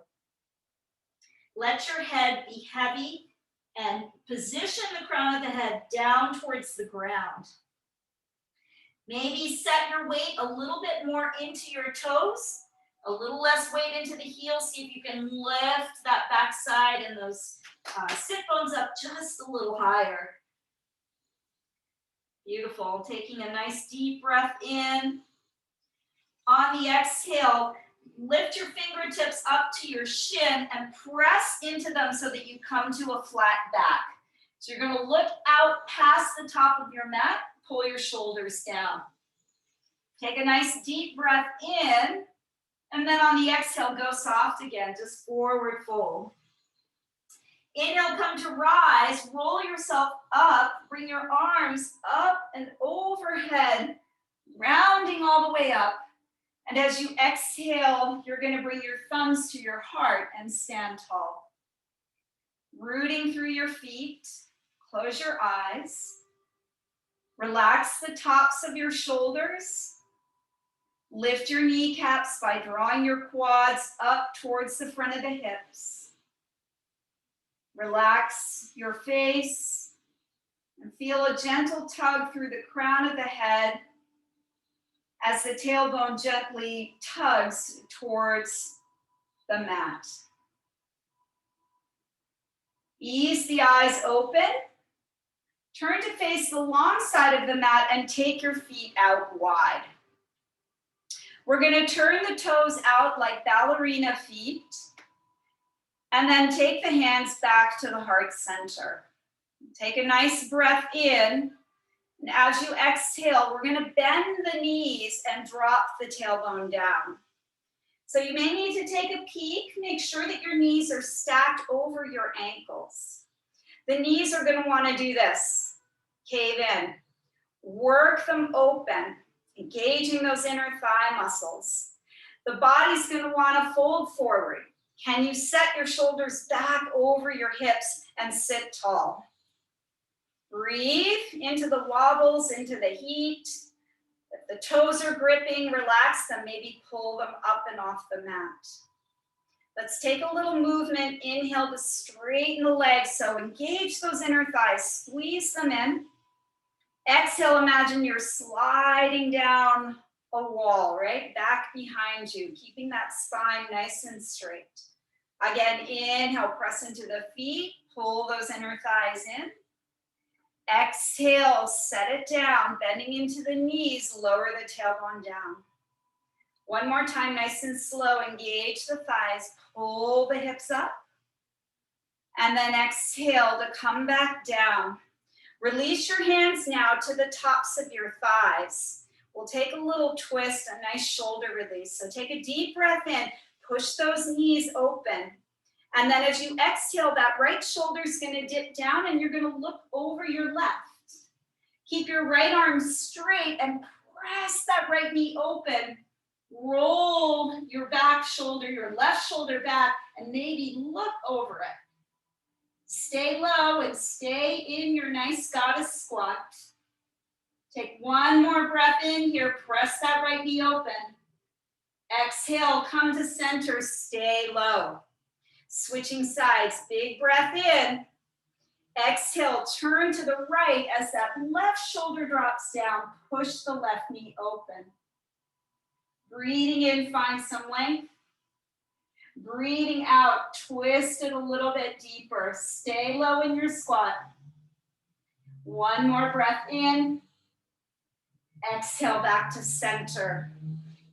Let your head be heavy and position the crown of the head down towards the ground. Maybe set your weight a little bit more into your toes, a little less weight into the heels. See if you can lift that back side and those sit bones up just a little higher. Beautiful. Taking a nice deep breath in. On the exhale, lift your fingertips up to your shin and press into them so that you come to a flat back. So you're going to look out past the top of your mat, pull your shoulders down. Take a nice deep breath in, and then on the exhale, go soft again, just forward fold. Inhale, come to rise, roll yourself up, bring your arms up and overhead, rounding all the way up. And as you exhale, you're going to bring your thumbs to your heart and stand tall. Rooting through your feet, close your eyes. Relax the tops of your shoulders. Lift your kneecaps by drawing your quads up towards the front of the hips. Relax your face and feel a gentle tug through the crown of the head as the tailbone gently tugs towards the mat. Ease the eyes open. Turn to face the long side of the mat and take your feet out wide. We're going to turn the toes out like ballerina feet, and then take the hands back to the heart center. Take a nice breath in. And as you exhale, we're going to bend the knees and drop the tailbone down. So you may need to take a peek. Make sure that your knees are stacked over your ankles. The knees are going to want to do this. Cave in. Work them open, engaging those inner thigh muscles. The body's going to want to fold forward. Can you set your shoulders back over your hips and sit tall? Breathe into the wobbles, into the heat. If the toes are gripping, relax them, maybe pull them up and off the mat. Let's take a little movement. Inhale to straighten the legs. So engage those inner thighs, squeeze them in. Exhale, imagine you're sliding down a wall, right? Back behind you, keeping that spine nice and straight. Again, inhale, press into the feet, pull those inner thighs in. Exhale, set it down, bending into the knees, lower the tailbone down. One more time, nice and slow, engage the thighs, pull the hips up. And then exhale to come back down. Release your hands now to the tops of your thighs. We'll take a little twist, a nice shoulder release. So take a deep breath in, push those knees open. And then as you exhale, that right shoulder is going to dip down and you're going to look over your left. Keep your right arm straight and press that right knee open. Roll your back shoulder, your left shoulder back, and maybe look over it. Stay low and stay in your nice goddess squat. Take one more breath in here. Press that right knee open. Exhale, come to center, stay low. Switching sides, big breath in. Exhale, turn to the right as that left shoulder drops down. Push the left knee open. Breathing in, find some length. Breathing out, twist it a little bit deeper. Stay low in your squat. One more breath in. Exhale, back to center.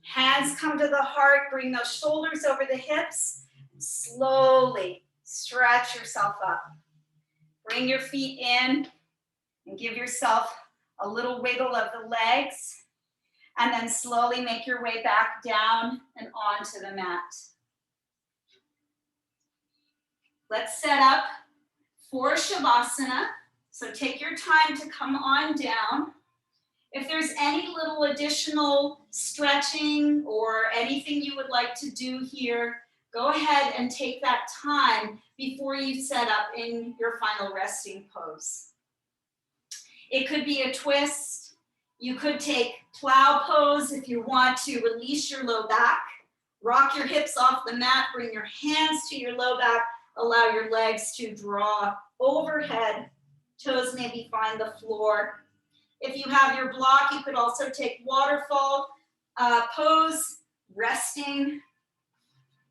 Hands come to the heart. Bring those shoulders over the hips. Slowly stretch yourself up. Bring your feet in and give yourself a little wiggle of the legs. And then slowly make your way back down and onto the mat. Let's set up for Shavasana. So take your time to come on down. If there's any little additional stretching or anything you would like to do here, go ahead and take that time before you set up in your final resting pose. It could be a twist. You could take plow pose if you want to release your low back. Rock your hips off the mat, bring your hands to your low back, allow your legs to draw overhead. Toes maybe find the floor. If you have your block, you could also take waterfall pose, resting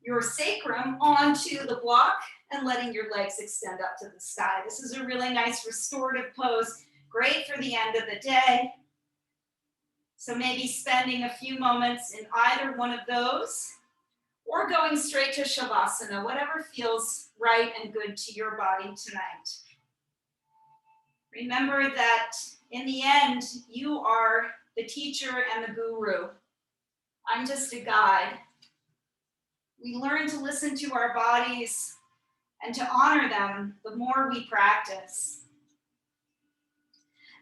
your sacrum onto the block and letting your legs extend up to the sky. This is a really nice restorative pose, great for the end of the day. So maybe spending a few moments in either one of those or going straight to Shavasana, whatever feels right and good to your body tonight. Remember that in the end, you are the teacher and the guru. I'm just a guide. We learn to listen to our bodies and to honor them the more we practice.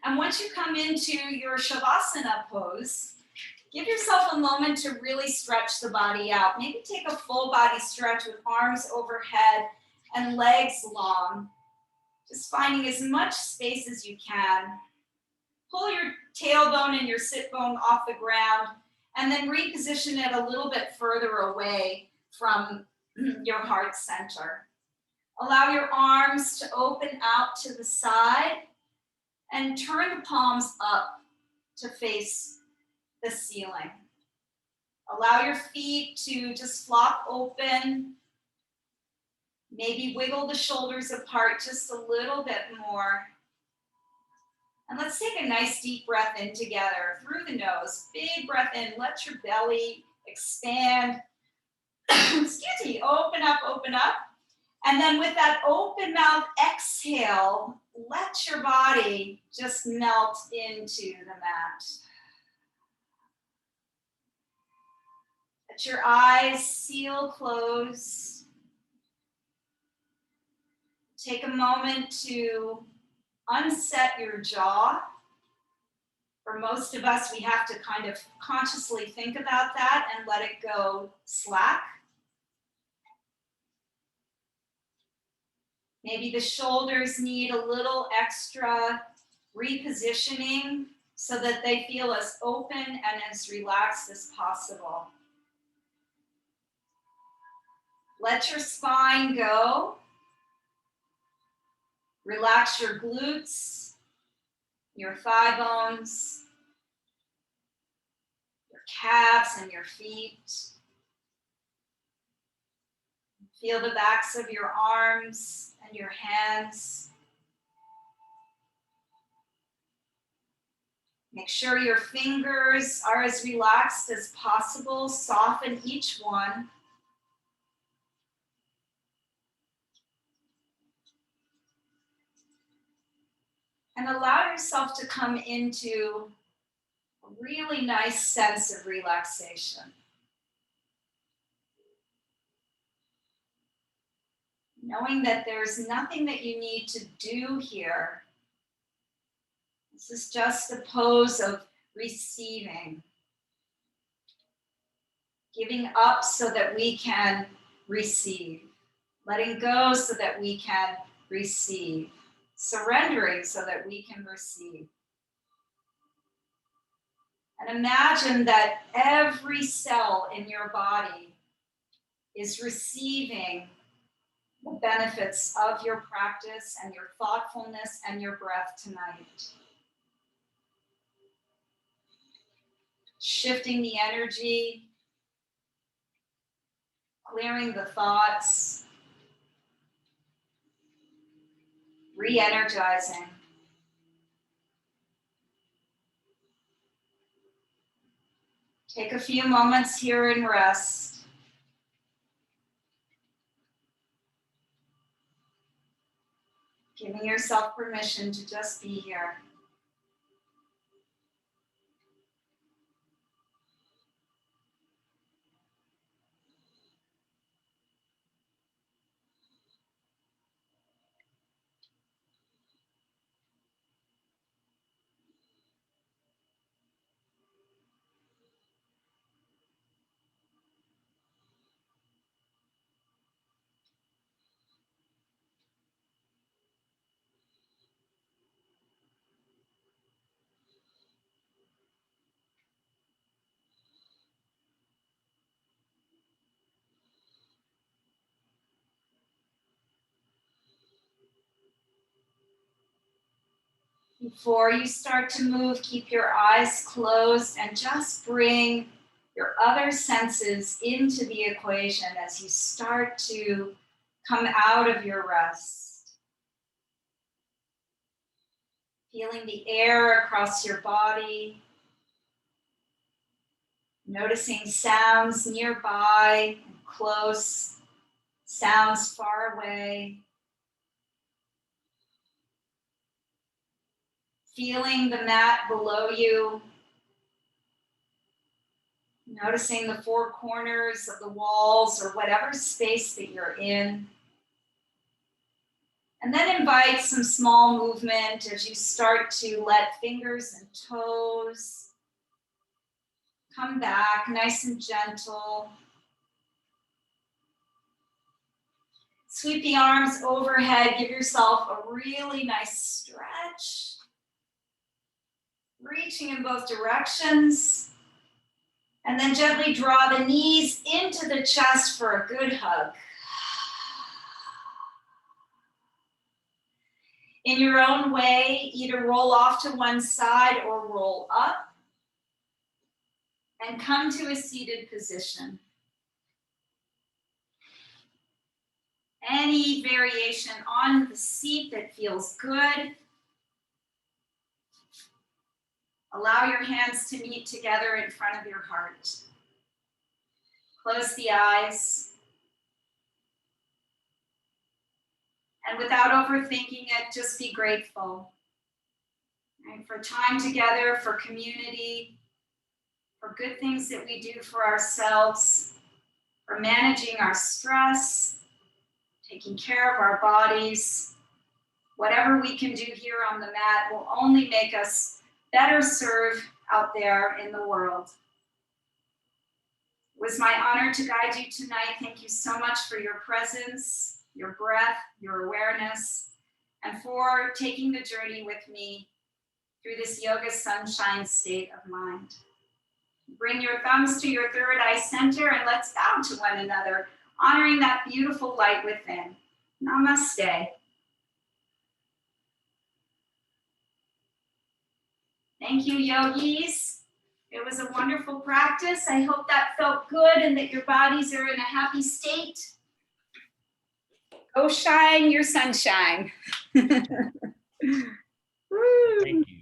And once you come into your Shavasana pose, give yourself a moment to really stretch the body out. Maybe take a full body stretch with arms overhead and legs long. Just finding as much space as you can. Pull your tailbone and your sit bone off the ground and then reposition it a little bit further away from your heart center. Allow your arms to open out to the side and turn the palms up to face the ceiling. Allow your feet to just flop open. Maybe wiggle the shoulders apart just a little bit more. And let's take a nice deep breath in together through the nose. Big breath in, let your belly expand. Excuse me, open up, open up. And then with that open mouth exhale, let your body just melt into the mat. Let your eyes seal close. Take a moment to unset your jaw. For most of us, we have to kind of consciously think about that and let it go slack. Maybe the shoulders need a little extra repositioning so that they feel as open and as relaxed as possible. Let your spine go. Relax your glutes, your thigh bones, your calves and your feet. Feel the backs of your arms and your hands. Make sure your fingers are as relaxed as possible. Soften each one. And allow yourself to come into a really nice sense of relaxation. Knowing that there's nothing that you need to do here. This is just a pose of receiving. Giving up so that we can receive. Letting go so that we can receive. Surrendering so that we can receive. And imagine that every cell in your body is receiving the benefits of your practice and your thoughtfulness and your breath tonight. Shifting the energy, clearing the thoughts, re-energizing. Take a few moments here and rest. Giving yourself permission to just be here. Before you start to move, keep your eyes closed and just bring your other senses into the equation as you start to come out of your rest. Feeling the air across your body. Noticing sounds nearby and close, sounds far away. Feeling the mat below you. Noticing the four corners of the walls or whatever space that you're in. And then invite some small movement as you start to let fingers and toes come back, nice and gentle. Sweep the arms overhead, give yourself a really nice stretch. Reaching in both directions. And then gently draw the knees into the chest for a good hug. In your own way, either roll off to one side or roll up. And come to a seated position. Any variation on the seat that feels good. Allow your hands to meet together in front of your heart. Close the eyes. And without overthinking it, just be grateful. Right? For time together, for community, for good things that we do for ourselves, for managing our stress, taking care of our bodies. Whatever we can do here on the mat will only make us better serve out there in the world. It was my honor to guide you tonight. Thank you so much for your presence, your breath, your awareness, and for taking the journey with me through this yoga sunshine state of mind. Bring your thumbs to your third eye center and let's bow to one another, honoring that beautiful light within. Namaste. Thank you, yogis. It was a wonderful practice. I hope that felt good and that your bodies are in a happy state. Go shine your sunshine. Thank you.